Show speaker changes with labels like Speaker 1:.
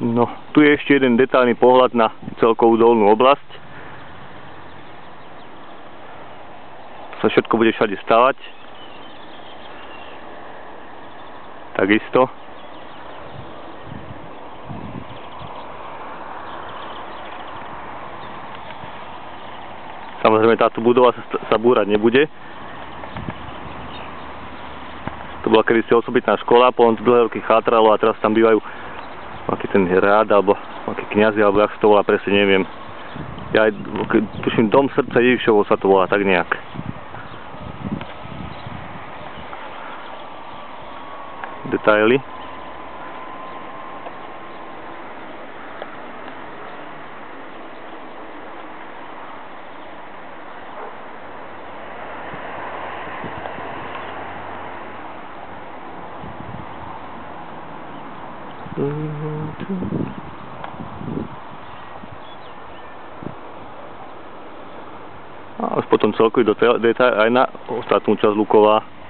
Speaker 1: No, tu je ešte jeden detailný pohľad na celkovú dolnú oblasť. Tu sa všetko bude všade stavať. Takisto. Samozrejme, táto budova sa búrať nebude. To bola kedysi osobitná škola, potom to dlhé roky chátralo a teraz tam bývajú aký ten rád, alebo aký kňazi, alebo jak sa to volá, presne neviem. Ja aj tuším, Dom srdca Ježišovo sa to volá, tak nejak. Detaily. A už potom celkový detail aj na ostatnú časť Lukova.